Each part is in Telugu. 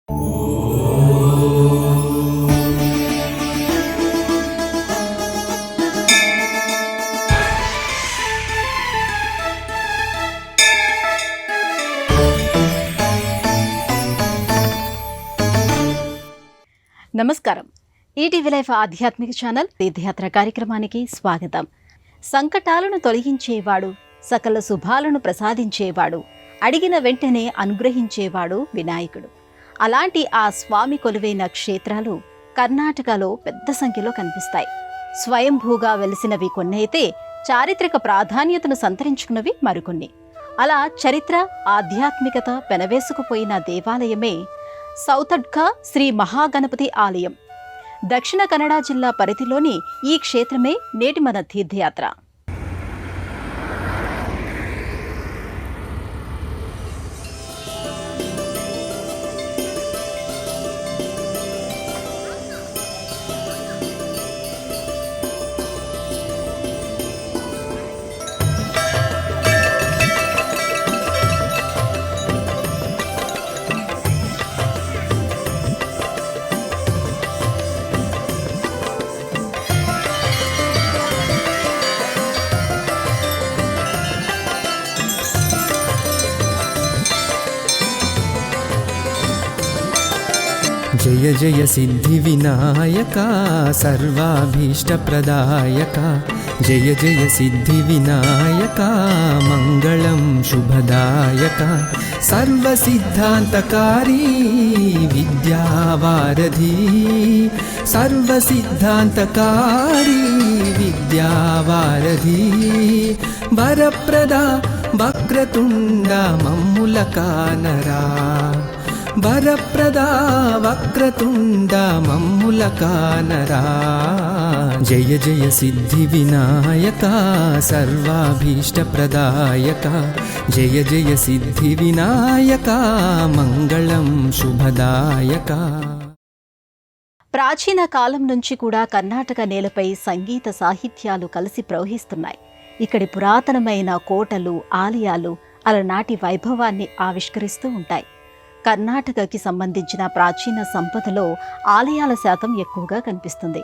నమస్కారం. ఈటీవీ లైఫ్ ఆధ్యాత్మిక ఛానల్ తీర్థయాత్ర కార్యక్రమానికి స్వాగతం. సంకటాలను తొలగించేవాడు, సకల శుభాలను ప్రసాదించేవాడు, అడిగిన వెంటనే అనుగ్రహించేవాడు వినాయకుడు. అలాంటి ఆ స్వామి కొలువైన క్షేత్రాలు కర్ణాటకలో పెద్ద సంఖ్యలో కనిపిస్తాయి. స్వయంభూగా వెలిసినవి కొన్ని అయితే చారిత్రక ప్రాధాన్యతను సంతరించుకున్నవి మరికొన్ని. అలా చరిత్ర, ఆధ్యాత్మికత పెనవేసుకుపోయిన దేవాలయమే సౌతడ్కా శ్రీ మహాగణపతి ఆలయం. దక్షిణ కన్నడ జిల్లా పరిధిలోని ఈ క్షేత్రమే నేటి మన తీర్థయాత్ర. జయ జయ సిద్ధి వినాయక సర్వాభీష్టప్రదాయక, జయ జయ సిద్ధి వినాయక మంగళం శుభదాయక, సర్వసిద్ధాంతకారీ విద్యావారధి, సర్వసిద్ధాంతకారీ విద్యావారధి, వరప్రద వక్రతుండ మమ్ముల కానరా, వరప్రదా వక్రతుండ మమ్ముల కానరా, జయ జయ సిద్ధి వినాయక సర్వాభీష్టప్రదాయక, జయ జయ సిద్ధి వినాయక మంగళం శుభదాయక. ప్రాచీన కాలం నుంచి కూడా కర్ణాటక నేలపై సంగీత సాహిత్యాలు కలిసి ప్రవహిస్తున్నాయి. ఇక్కడి పురాతనమైన కోటలు, ఆలయాలు అలనాటి వైభవాన్ని ఆవిష్కరిస్తూ ఉంటాయి. కర్ణాటకకి సంబంధించిన ప్రాచీన సంపదలో ఆలయాల శాతం ఎక్కువగా కనిపిస్తుంది.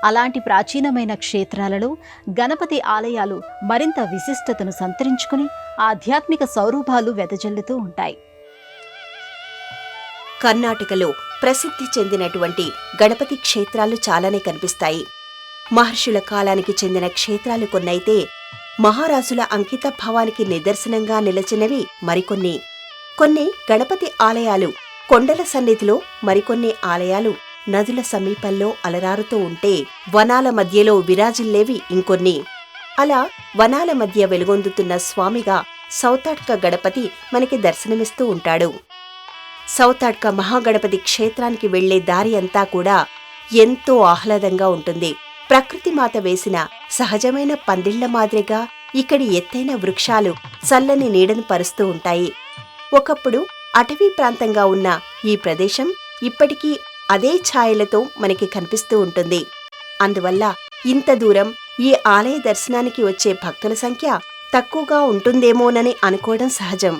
అలాంటి ప్రాచీనమైన క్షేత్రాలలో గణపతి ఆలయాలు మరింత విశిష్టతను సంతరించుకుని ఆధ్యాత్మిక సౌరభాలు వెదజల్లుతూ ఉంటాయి. కర్ణాటకలో ప్రసిద్ధి చెందినటువంటి గణపతి క్షేత్రాలు చాలానే కనిపిస్తాయి. మహర్షుల కాలానికి చెందిన క్షేత్రాలు కొన్నైతే మహారాజుల అంకిత భావానికి నిదర్శనంగా నిలిచినవి మరికొన్ని. కొన్ని గణపతి ఆలయాలు కొండల సన్నిధిలో, మరికొన్ని ఆలయాలు నదుల సమీపంలో అలరారుతూ ఉంటే వనాల మధ్యలో విరాజిల్లేవి ఇంకొన్ని. అలా వనాల మధ్య వెలుగొందుతున్న స్వామిగా సౌతాడ్క గణపతి మనకి దర్శనమిస్తూ ఉంటాడు. సౌతాడ్క మహాగణపతి క్షేత్రానికి వెళ్లే దారి అంతా కూడా ఎంతో ఆహ్లాదంగా ఉంటుంది. ప్రకృతి మాత వేసిన సహజమైన పందిళ్ల మాదిరిగా ఇక్కడి ఎత్తైన వృక్షాలు చల్లని నీడను పరుస్తూ ఉంటాయి. ఒకప్పుడు అటవీ ప్రాంతంగా ఉన్న ఈ ప్రదేశం ఇప్పటికీ అదే ఛాయలతో మనకి కనిపిస్తూ ఉంటుంది. అందువల్ల ఇంత దూరం ఈ ఆలయ దర్శనానికి వచ్చే భక్తుల సంఖ్య తక్కువగా ఉంటుందేమోనని అనుకోవడం సహజం.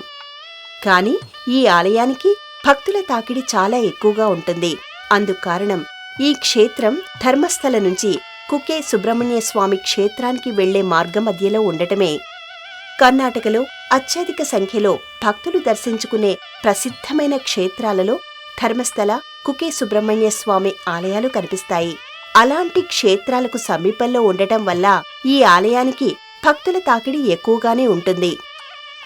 కాని ఈ ఆలయానికి భక్తుల తాకిడి చాలా ఎక్కువగా ఉంటుంది. అందుకారణం ఈ క్షేత్రం ధర్మస్థల నుంచి కుకే సుబ్రహ్మణ్య స్వామి క్షేత్రానికి వెళ్లే మార్గమధ్యలో ఉండటమే. కర్ణాటకలో అత్యధిక సంఖ్యలో భక్తులు దర్శించుకునే ప్రసిద్ధమైన క్షేత్రాలలో ధర్మస్థల, కుకే సుబ్రహ్మణ్య స్వామి ఆలయాలు కనిపిస్తాయి. అలాంటి క్షేత్రాలకు సమీపంలో ఉండటం వల్ల ఈ ఆలయానికి భక్తుల తాకిడి ఎక్కువగానే ఉంటుంది.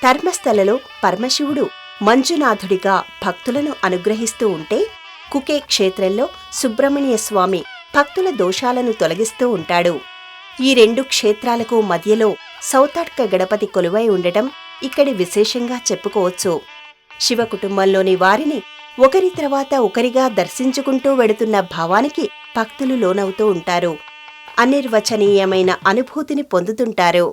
ధర్మస్థలలో పరమశివుడు మంజునాథుడిగా భక్తులను అనుగ్రహిస్తూ ఉంటే, కుకే క్షేత్రంలో సుబ్రహ్మణ్య స్వామి భక్తుల దోషాలను తొలగిస్తూ ఉంటాడు. ఈ రెండు క్షేత్రాలకు మధ్యలో సౌతాడ్క గణపతి కొలువై ఉండటం ఇక్కడి విశేషంగా చెప్పుకోవచ్చు. శివ కుటుంబంలోని వారిని ఒకరి తర్వాత ఒకరిగా దర్శించుకుంటూ వెడుతున్న భావానికి భక్తులు లోనవుతూ ఉంటారు. అనిర్వచనీయమైన అనుభూతిని పొందుతుంటారు.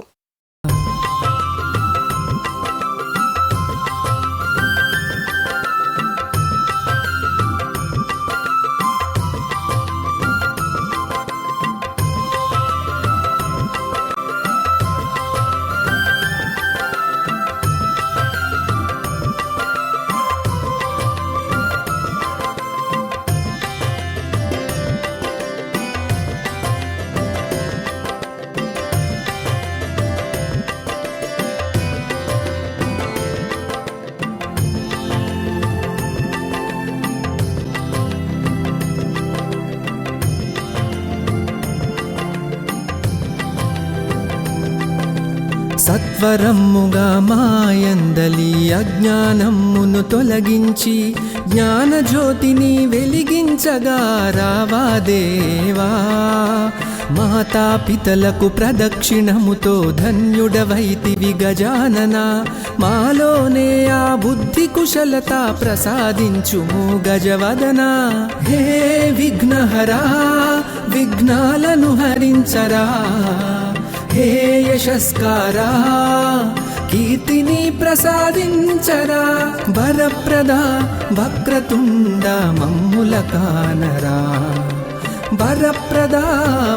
సత్వరమ్ముగా మాయందలి అజ్ఞానమ్మును తొలగించి జ్ఞానజ్యోతిని వెలిగించగా రావా దేవా. మాతాపితలకు ప్రదక్షిణముతో ధన్యుడవైతివి గజానన. మాలోనే ఆ బుద్ధి కుశలత ప్రసాదించుము గజవదన. హే విఘ్నహరా విఘ్నాలను హరించరా. హే యశస్కారా కీర్తిని ప్రసాదించరా. వరప్రద వక్రతుండ మమ్ముల కానరా. వరప్రద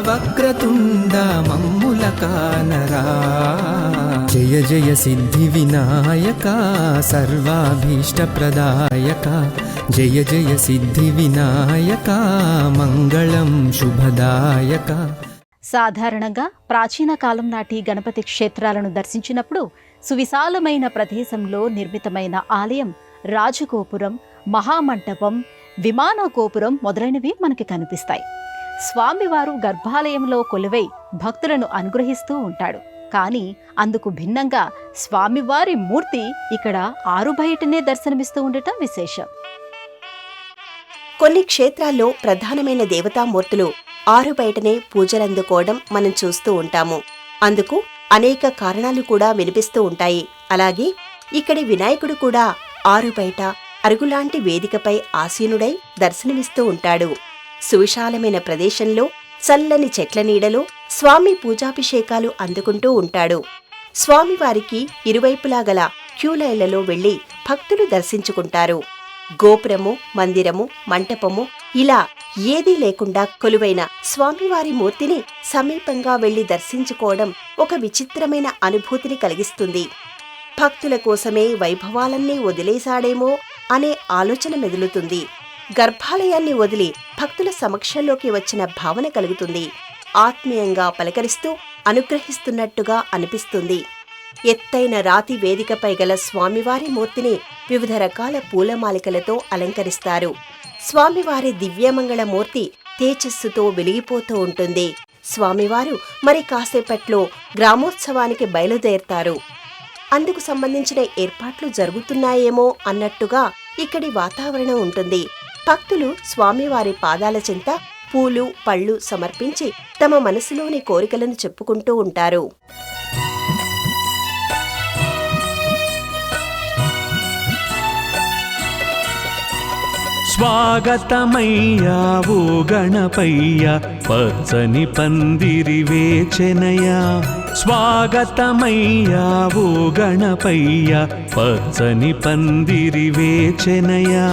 వక్రతుండ మమ్ముల కానరా. జయ జయ సిద్ధి వినాయక సర్వాభీష్ట ప్రదాయక. జయ జయ సిద్ధి వినాయక మంగళం శుభదాయక. సాధారణంగా ప్రాచీన కాలం నాటి గణపతి క్షేత్రాలను దర్శించినప్పుడు సువిశాలమైన ప్రదేశంలో నిర్మితమైన ఆలయం, రాజగోపురం, మహామంటపం, విమాన గోపురం మొదలైనవి మనకి కనిపిస్తాయి. స్వామివారు గర్భాలయంలో కొలువై భక్తులను అనుగ్రహిస్తూ ఉంటాడు. కానీ అందుకు భిన్నంగా స్వామివారి మూర్తి ఇక్కడ ఆరుబయటనే దర్శనమిస్తూ ఉండటం విశేషం. కొన్ని క్షేత్రాల్లో ప్రధానమైన దేవతామూర్తులు ఆరుబయటనే పూజలందుకోవడం మనం చూస్తూ ఉంటాము. అందుకు అనేక కారణాలు కూడా వినిపిస్తూ ఉంటాయి. అలాగే ఇక్కడి వినాయకుడు కూడా ఆరుబయట అరుగులాంటి వేదికపై ఆసీనుడై దర్శనమిస్తూ ఉంటాడు. సువిశాలమైన ప్రదేశంలో చల్లని చెట్ల నీడలో స్వామి పూజాభిషేకాలు అందుకుంటూ ఉంటాడు. స్వామివారికి ఇరువైపులా గల క్యూలైన్లలో వెళ్లి భక్తులు దర్శించుకుంటారు. గోపురము, మందిరము, మంటపము ఇలా ఏదీ లేకుండా కొలువైన స్వామివారి మూర్తిని సమీపంగా వెళ్లి దర్శించుకోవడం ఒక విచిత్రమైన అనుభూతిని కలిగిస్తుంది. భక్తుల కోసమే వైభవాలన్నీ వదిలేశాడేమో అనే ఆలోచన మెదులుతుంది. గర్భాలయాన్ని వదిలి భక్తుల సమక్షంలోకి వచ్చిన భావన కలుగుతుంది. ఆత్మీయంగా పలకరిస్తూ అనుగ్రహిస్తున్నట్టుగా అనిపిస్తుంది. ఎత్తైన రాతి వేదికపై గల స్వామివారి మూర్తిని వివిధ రకాల పూలమాలికలతో అలంకరిస్తారు. స్వామివారి దివ్యమంగళ మూర్తి తేజస్సుతో వెలిగిపోతూ ఉంటుంది. స్వామివారు మరి కాసేపట్లో గ్రామోత్సవానికి బయలుదేరతారు. అందుకు సంబంధించిన ఏర్పాట్లు జరుగుతున్నాయేమో అన్నట్టుగా ఇక్కడి వాతావరణం ఉంటుంది. భక్తులు స్వామివారి పాదాల చెంత పూలు, పళ్ళు సమర్పించి తమ మనసులోని కోరికలను చెప్పుకుంటూ ఉంటారు. స్వాగతమయ్యా ఓ గణపయ్య పచ్చని పందిరి వేచెనయా. స్వాగతమయ్యా ఓ గణపయ్య పచ్చని పందిరి వేచెనయా.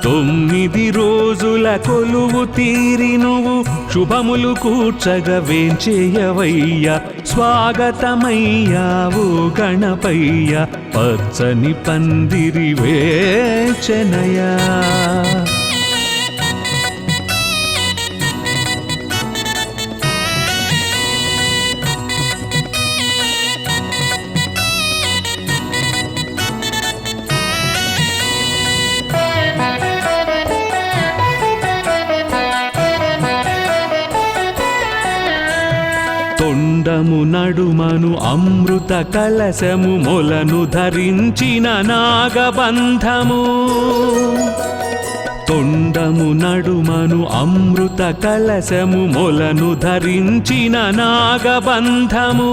9 రోజుల కొలువు తీరి నువ్వు శుభములు కూర్చగా వేంచేయవయ్యా. స్వాగతమయ్యా ఓ గణపయ్య పచ్చని పందిరి వేచెనయా. తొండము నడుమను అమృత కలశము మొలను ధరించిన నాగబంధము. తొండము నడుమను అమృత కలశము మొలను ధరించిన నాగబంధము.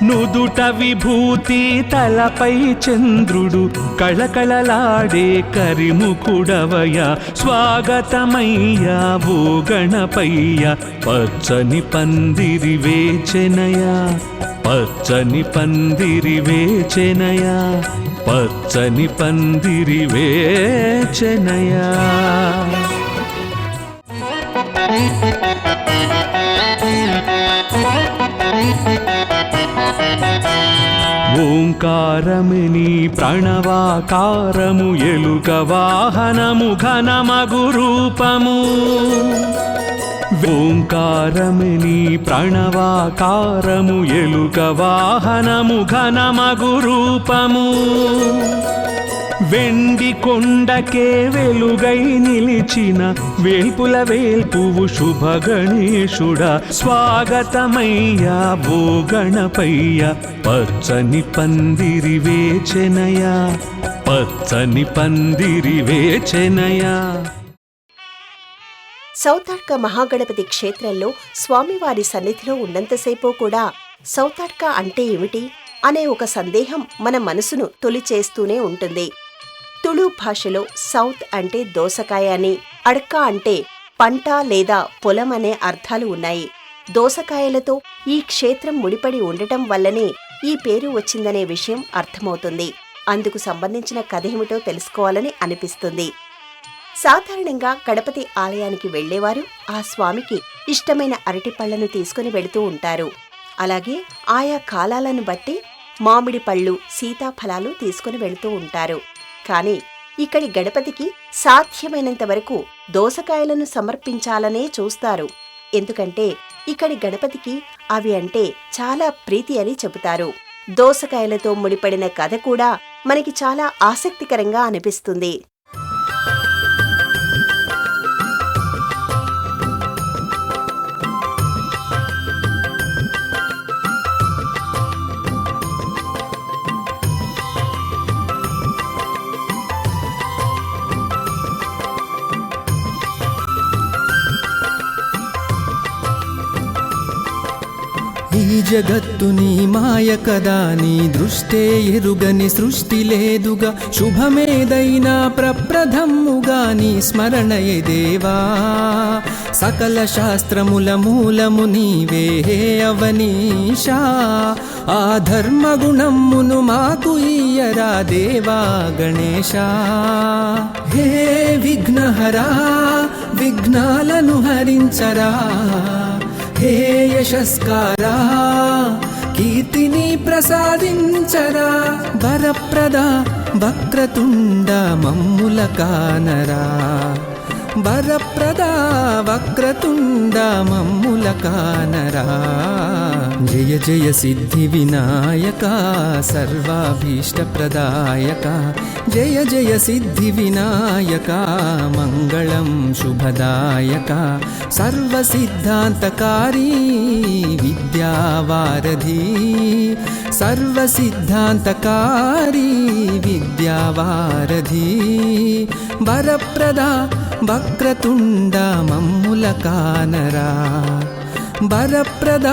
నుదుట విభూతి తలపై చంద్రుడు కళకళలాడే కరిముకుడవయ. స్వాగతమయ్యా ఓ గణపయ్య పచ్చని పందిరి వేచెనయా. పచ్చని పందిరి వేచెనయా. పచ్చని పందిరి వేచెనయా. ఓంకారమిని ప్రణవాకారము ఎలుక వాహనము ఘనమగు రూపము. ఓంకారమిని ప్రణవాకారము ఎలుక వాహనము ఘనమగు రూపము. వెండి కొండకే వెలుగై నిలిచిన వేల్పుల వేల్పువు శుభ గణేశుడా స్వాగతమయ్యా ఓ గణపయ్య పచ్చని పందిరి వేచెనయా పచ్చని పందిరి వేచెనయా. సౌతాడ్క మహాగణపతి క్షేత్రంలో స్వామివారి సన్నిధిలో ఉన్నంతసేపు కూడా సౌతాడ్క అంటే ఏమిటి అనే ఒక సందేహం మన మనసును తొలిచేస్తూనే ఉంటుంది. తుళు భాషలో సౌత్ అంటే దోసకాయ అని, అడ్క అంటే పంట లేదా పొలం అనే అర్థాలు ఉన్నాయి. దోసకాయలతో ఈ క్షేత్రం ముడిపడి ఉండటం వల్లనే ఈ పేరు వచ్చిందనే విషయం అర్థమవుతుంది. అందుకు సంబంధించిన కథేమిటో తెలుసుకోవాలని అనిపిస్తుంది. సాధారణంగా గణపతి ఆలయానికి వెళ్లేవారు ఆ స్వామికి ఇష్టమైన అరటిపళ్లను తీసుకుని వెళుతూ ఉంటారు. అలాగే ఆయా కాలాలను బట్టి మామిడి పళ్ళు, సీతాఫలాలు తీసుకుని వెళుతూ ఉంటారు. కాని ఇక్కడి గణపతికి సాధ్యమైనంత వరకు దోసకాయలను సమర్పించాలనే చూస్తారు. ఎందుకంటే ఇక్కడి గణపతికి అవి అంటే చాలా ప్రీతి అని చెబుతారు. దోసకాయలతో ముడిపడిన కథ కూడా మనకి చాలా ఆసక్తికరంగా అనిపిస్తుంది. ఈ జగత్తు నీ మాయ కదా, నీ దృష్టే ఎరుగని సృష్టి లేదుగా. శుభమేదైనా ప్రప్రథమ్ముగా నీ స్మరణయే దేవా. సకల శాస్త్రముల మూలము నీవే అవనీషా. ఆ ధర్మగుణమ్మును మాకు ఇయ్యరా దేవా గణేశా. హే విఘ్నహరా, విఘ్నాలను హరించరా. హే యశస్కారా, కీర్తిని ప్రసాదించరా. వరప్రద వక్రతుండ మమ్ముల కానరా. వరప్రద వక్రతుండ మమ్ముల కానరా. జయ జయ సిద్ధి వినాయక సర్వాభీష్ట ప్రదాయక. జయ జయ సిద్ధి వినాయక మంగళం శుభదాయక. సర్వసిద్ధాంతకారీ విద్యావారధి. సర్వసిద్ధాంతకారీ విద్యావారధి. వరప్రద వక్రతుండ మమ్ముల కానరా. వరప్రద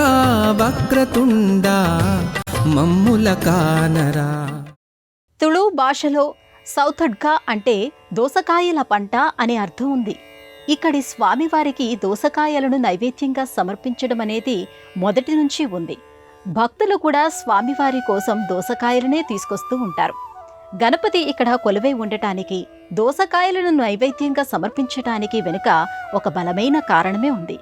వక్రతుండ మమ్ముల కానరా. తుళు భాషలో సౌతడ్కా అంటే దోసకాయల పంట అనే అర్థం ఉంది. ఇక్కడి స్వామివారికి దోసకాయలను నైవేద్యంగా సమర్పించడం అనేది మొదటి నుంచి ఉంది. భక్తులు కూడా స్వామివారి కోసం దోసకాయలనే తీసుకొస్తూ ఉంటారు. గణపతి ఇక్కడ కొలువై ఉండటానికి, దోసకాయలను నైవేద్యంగా సమర్పించటానికి వెనుక ఒక బలమైన కారణమే ఉంది.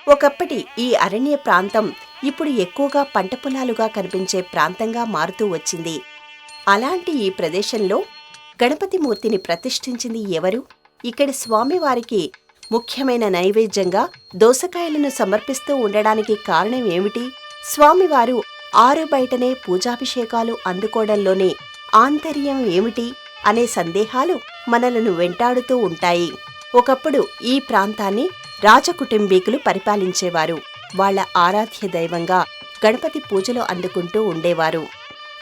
ఒకప్పటి ఈ అరణ్య ప్రాంతం ఇప్పుడు ఎక్కువగా పంట పొలాలుగా కనిపించే ప్రాంతంగా మారుతూ వచ్చింది. అలాంటి ఈ ప్రదేశంలో గణపతి మూర్తిని ప్రతిష్ఠించింది ఎవరు? ఇక్కడి స్వామివారికి ముఖ్యమైన నైవేద్యంగా దోసకాయలను సమర్పిస్తూ ఉండడానికి కారణం ఏమిటి? స్వామివారు ఆరు బయటనే పూజాభిషేకాలు అందుకోవడంలోనే ఆంతర్యం ఏమిటి అనే సందేహాలు మనలను వెంటాడుతూ ఉంటాయి. ఒకప్పుడు ఈ ప్రాంతాన్ని రాజకుటుంబీకులు పరిపాలించేవారు. వాళ్ల ఆరాధ్య దైవంగా గణపతి పూజలు అందుకుంటూ ఉండేవారు.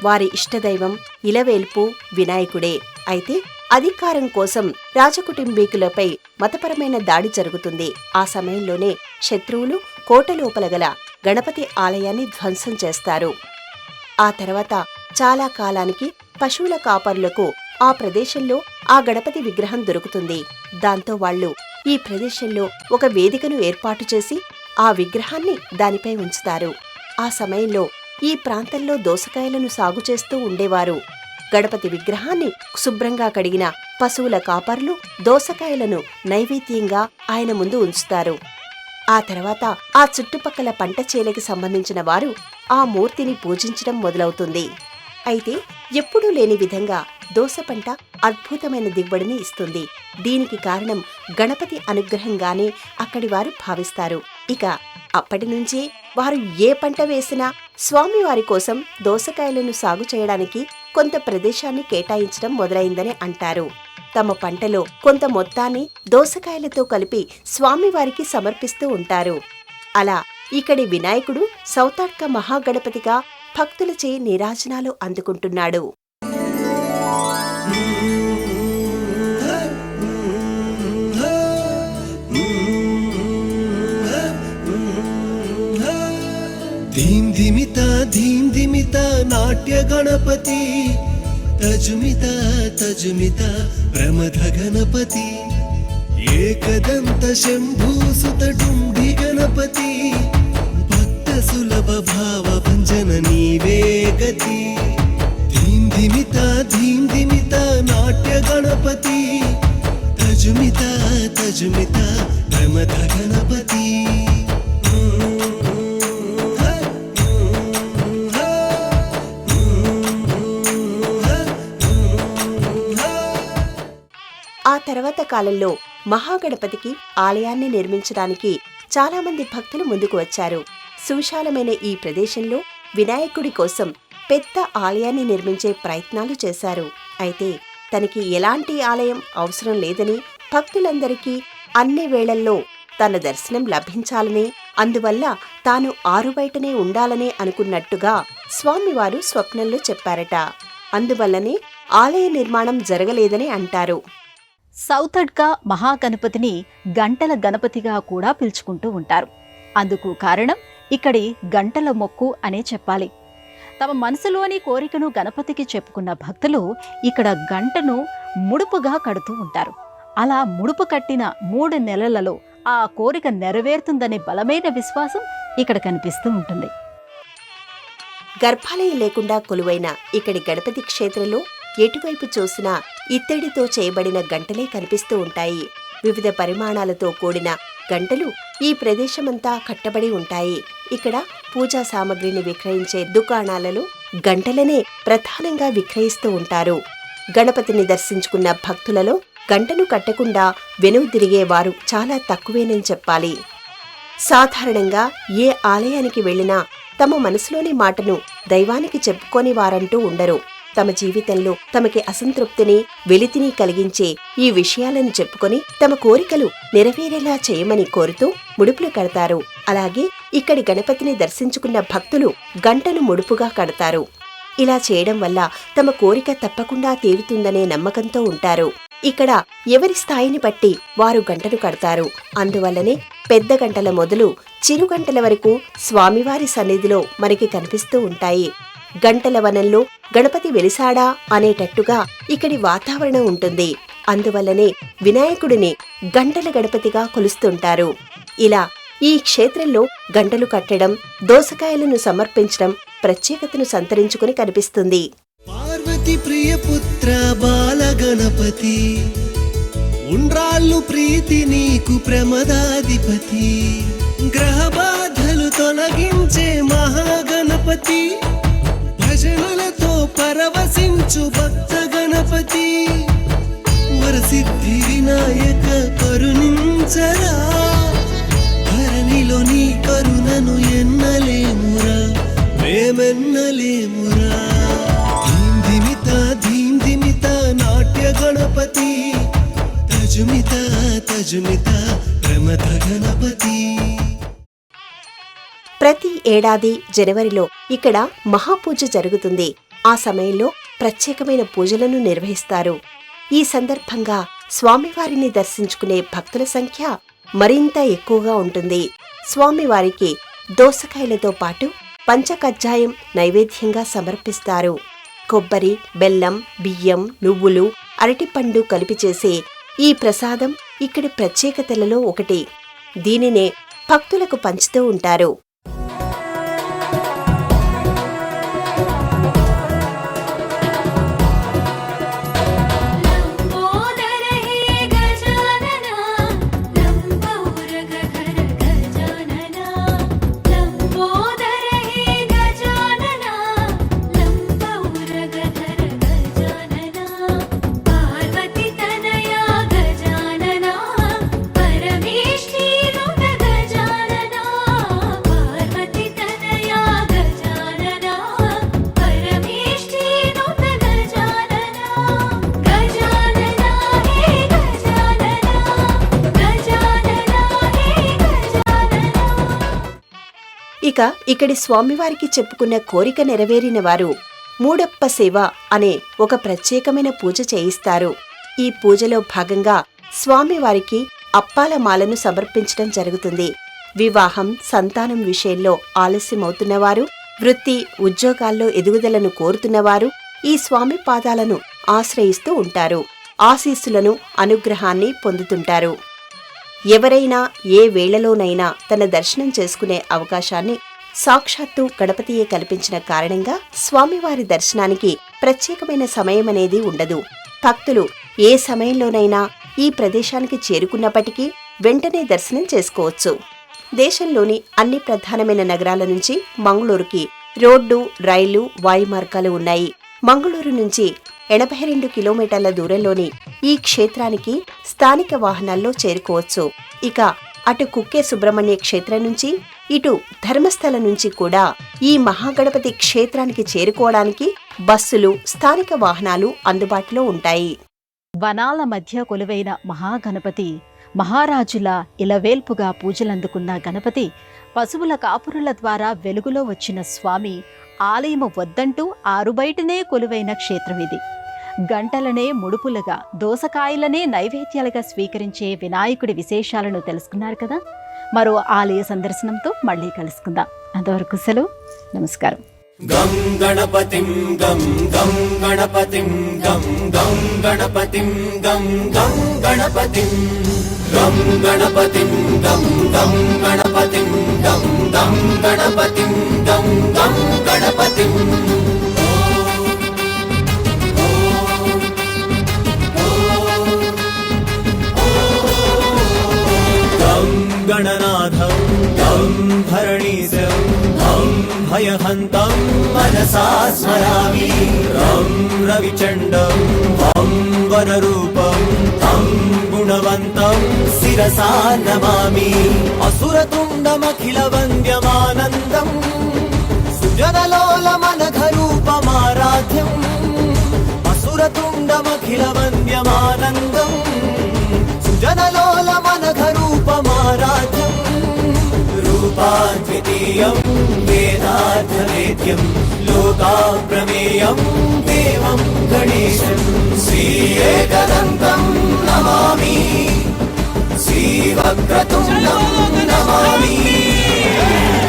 వారి ఇష్టదైవం ఇలవేల్పు వినాయకుడే. అయితే అధికారం కోసం రాజకుటుంబీకులపై మతపరమైన దాడి జరుగుతుంది. ఆ సమయంలోనే శత్రువులు కోట లోపల గల గణపతి ఆలయాన్ని ధ్వంసం చేస్తారు. ఆ తర్వాత చాలా కాలానికి పశువుల కాపరులకు ఆ ప్రదేశంలో ఆ గణపతి విగ్రహం దొరుకుతుంది. దాంతో వాళ్లు ఈ ప్రదేశంలో ఒక వేదికను ఏర్పాటు చేసి ఆ విగ్రహాన్ని దానిపై ఉంచుతారు. ఆ సమయంలో ఈ ప్రాంతంలో దోసకాయలను సాగు చేస్తూ ఉండేవారు. గణపతి విగ్రహాన్ని శుభ్రంగా కడిగిన పశువుల కాపర్లు దోసకాయలను నైవేద్యంగా ఆయన ముందు ఉంచుతారు. ఆ తర్వాత ఆ చుట్టుపక్కల పంట చేలకి సంబంధించిన వారు ఆ మూర్తిని పూజించడం మొదలవుతుంది. అయితే ఎప్పుడూ లేని విధంగా దోస పంట అద్భుతమైన దిగుబడిని ఇస్తుంది. దీనికి కారణం గణపతి అనుగ్రహంగానే అక్కడి వారు భావిస్తారు. ఇక అప్పటి నుంచి వారు ఏ పంట వేసినా స్వామివారి కోసం దోసకాయలను సాగు చేయడానికి కొంత ప్రదేశాన్ని కేటాయించడం మొదలైందని అంటారు. తమ పంటలో కొంత మొత్తాన్ని దోసకాయలతో కలిపి స్వామివారికి సమర్పిస్తూ ఉంటారు. అలా ఇక్కడి వినాయకుడు సౌతాడ్క మహాగణపతిగా భక్తులచే నీరాజనాలు అందుకుంటున్నాడు. ధీం ధిమిత నాట్య గణపతి తజుమిత తజుమిత ప్రమథ గణపతి ఏకదంత శంభూసుత డుండి గణపతి భక్త సులభ భావ భంజన నీవే గతి. ధీం ధిమిత నాట్య గణపతి తజుమిత తజుమిత ప్రమథ గణపతి. ఆ తర్వాత కాలంలో మహాగణపతికి ఆలయాన్ని నిర్మించడానికి చాలా మంది భక్తులు ముందుకు వచ్చారు. సువిశాలమైన ఈ ప్రదేశంలో వినాయకుడి కోసం పెద్ద ఆలయాన్ని నిర్మించే ప్రయత్నాలు చేశారు. అయితే తనకి ఎలాంటి ఆలయం అవసరం లేదని, భక్తులందరికీ అన్ని వేళల్లో తన దర్శనం లభించాలని, అందువల్ల తాను ఆరుబయటనే ఉండాలనే అనుకున్నట్టుగా స్వామివారు స్వప్నంలో చెప్పారట. అందువల్లనే ఆలయ నిర్మాణం జరగలేదని అంటారు. సౌతడ్క మహాగణపతిని గంటల గణపతిగా కూడా పిలుచుకుంటూ ఉంటారు. అందుకు కారణం ఇక్కడి గంటల మొక్కు అనే చెప్పాలి. తమ మనసులోని కోరికను గణపతికి చెప్పుకున్న భక్తులు ఇక్కడ గంటను ముడుపుగా కడుతూ ఉంటారు. అలా ముడుపు కట్టిన 3 నెలలలో ఆ కోరిక నెరవేరుతుందనే బలమైన విశ్వాసం ఇక్కడ కనిపిస్తూ ఉంటుంది. గర్భాలయం లేకుండా కొలువైన ఇక్కడి గణపతి క్షేత్రంలో ఎటువైపు చూసినా ఇత్తడితో చేయబడిన గంటలే కనిపిస్తూ ఉంటాయి. వివిధ పరిమాణాలతో కూడిన గంటలు ఈ ప్రదేశమంతా కట్టబడి ఉంటాయి. ఇక్కడ పూజా సామగ్రిని విక్రయించే దుకాణాలలో గంటలనే ప్రధానంగా విక్రయిస్తూ ఉంటారు. గణపతిని దర్శించుకున్న భక్తులలో గంటను కట్టకుండా వెనుదిరిగేవారు చాలా తక్కువేనని చెప్పాలి. సాధారణంగా ఏ ఆలయానికి వెళ్లినా తమ మనసులోని మాటను దైవానికి చెప్పుకోని వారంటూ ఉండరు. తమ జీవితంలో తమకి అసంతృప్తిని, వెలితిని కలిగించే ఈ విషయాలను చెప్పుకొని తమ కోరికలు నెరవేరేలా చేయమని కోరుతూ ముడుపులు కడతారు. అలాగే ఇక్కడి గణపతిని దర్శించుకున్న భక్తులు గంటను ముడుపుగా కడతారు. ఇలా చేయడం వల్ల తమ కోరిక తప్పకుండా తీరుతుందనే నమ్మకంతో ఉంటారు. ఇక్కడ ఎవరి స్థాయిని బట్టి వారు గంటను కడతారు. అందువల్లనే పెద్ద గంటల మొదలు చిరు గంటల వరకు స్వామివారి సన్నిధిలో మనకి కనిపిస్తూ ఉంటాయి. గంటల వనంలో గణపతి వెలిసాడా అనేటట్టుగా ఇక్కడి వాతావరణం ఉంటుంది. అందువల్లనే వినాయకుడిని గంటల గణపతిగా కొలుస్తుంటారు. ఇలా ఈ క్షేత్రంలో గంటలు కట్టడం, దోసకాయలను సమర్పించడం ప్రత్యేకతను సంతరించుకుని కనిపిస్తుంది. పార్వతి ప్రియ పుత్ర బాల గణపతి ఉండ్రాళ్ళు ప్రీతి నీకు ప్రమదాధిపతి గ్రహ బాధలు తొలగించే మహాగణపతి భజనలతో పరవశించు భక్త గణపతి వరసిద్ధి వినాయక కరుణించరా ధరణిలో నీ కరుణను ఎన్నలేమురా మేమెన్నలేమురా. ధీం ధిమిత నాట్య గణపతి తజుమిత తజుమిత ప్రమథ గణపతి. ప్రతి ఏడాది జనవరిలో ఇక్కడ మహాపూజ జరుగుతుంది. ఆ సమయంలో ప్రత్యేకమైన పూజలను నిర్వహిస్తారు. ఈ సందర్భంగా స్వామివారిని దర్శించుకునే భక్తుల సంఖ్య మరింత ఎక్కువగా ఉంటుంది. స్వామివారికి దోసకాయలతో పాటు పంచకజ్జాయం నైవేద్యంగా సమర్పిస్తారు. కొబ్బరి, బెల్లం, బియ్యం, నువ్వులు, అరటిపండు కలిపి చేసే ఈ ప్రసాదం ఇక్కడి ప్రత్యేకతలలో ఒకటి. దీనినే భక్తులకు పంచుతూ ఉంటారు. ఇక ఇక్కడి స్వామివారికి చెప్పుకున్న కోరిక నెరవేరిన వారు మూడప్ప సేవ అనే ఒక ప్రత్యేకమైన పూజ చేయిస్తారు. ఈ పూజలో భాగంగా స్వామివారికి అప్పాల మాలను సమర్పించడం జరుగుతుంది. వివాహం, సంతానం విషయంలో ఆలస్యమవుతున్నవారు, వృత్తి, ఉద్యోగాల్లో ఎదుగుదలను కోరుతున్నవారు ఈ స్వామి పాదాలను ఆశ్రయిస్తూ ఉంటారు. ఆశీస్సులను, అనుగ్రహాన్ని పొందుతుంటారు. ఎవరైనా ఏ వేళలోనైనా తన దర్శనం చేసుకునే అవకాశాన్ని సాక్షాత్తు గణపతియే కల్పించిన కారణంగా స్వామివారి దర్శనానికి ప్రత్యేకమైన సమయమనేది ఉండదు. భక్తులు ఏ సమయంలోనైనా ఈ ప్రదేశానికి చేరుకున్నప్పటికీ వెంటనే దర్శనం చేసుకోవచ్చు. దేశంలోని అన్ని ప్రధానమైన నగరాల నుంచి మంగళూరుకి రోడ్డు, రైలు, వాయుమార్గాలు ఉన్నాయి. మంగళూరు నుంచి 82 కిలోమీటర్ల దూరంలోని ఈ క్షేత్రానికి స్థానిక వాహనాల్లో చేరుకోవచ్చు. ఇక అటు కుక్కే సుబ్రహ్మణ్య క్షేత్రం నుంచి, ఇటు ధర్మస్థల నుంచి కూడా ఈ మహాగణపతి క్షేత్రానికి చేరుకోవడానికి బస్సులు, స్థానిక వాహనాలు అందుబాటులో ఉంటాయి. వనాల మధ్య కొలువైన మహాగణపతి, మహారాజుల ఇలవేల్పుగా పూజలందుకున్న గణపతి, పశువుల కాపురుల ద్వారా వెలుగులో వచ్చిన స్వామి, ఆలయము వద్దంటూ ఆరుబయటనే కొలువైన క్షేత్రమిది. గంటలనే ముడుపులుగా, దోసకాయలనే నైవేద్యాలుగా స్వీకరించే వినాయకుడి విశేషాలను తెలుసుకున్నారు కదా. మరో ఆలయ సందర్శనంతో మళ్ళీ కలుసుకుందాం. అంతవరకు సెలవు. నమస్కారం. గం గణపతిం గం గం గణపతిం గం గం గణపతిం గం గం గణపతిం గం గణపతిం గం గం గణపతిం గం గం గణపతిం గం గం గణపతిం. గం గణనాథం గం భరణీశం గం భయహంతం మనసా స్మరామి. రం రవిచండం వం వరరూపం తం గుణవంతం శిరసా నమామి. అసురతుండమఖిల వంద్యమానందం సుజనలోలమనఘరూపమారాధ్యం. అసురతుండమఖిల వంద్యమానందం సుజనలోలమనఘరూపమారాధ్యం. రూపాద్వితీయం వేదార్థవేద్యం లోకాప్రమేయం దేవం గణేశం. శ్రీయేకదంతం నమామి, శ్రీవక్రతుండం నమామి.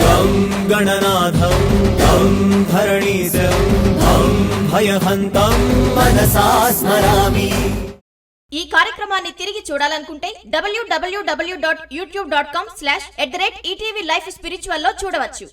గం గణనాథం గం భరణీశం గం భయహంతం మనసా స్మరామి. ఈ కార్యక్రమాన్ని తిరిగి చూడాలనుకుంటే www.youtube.com/@ETV Life Spiritual లో చూడవచ్చు.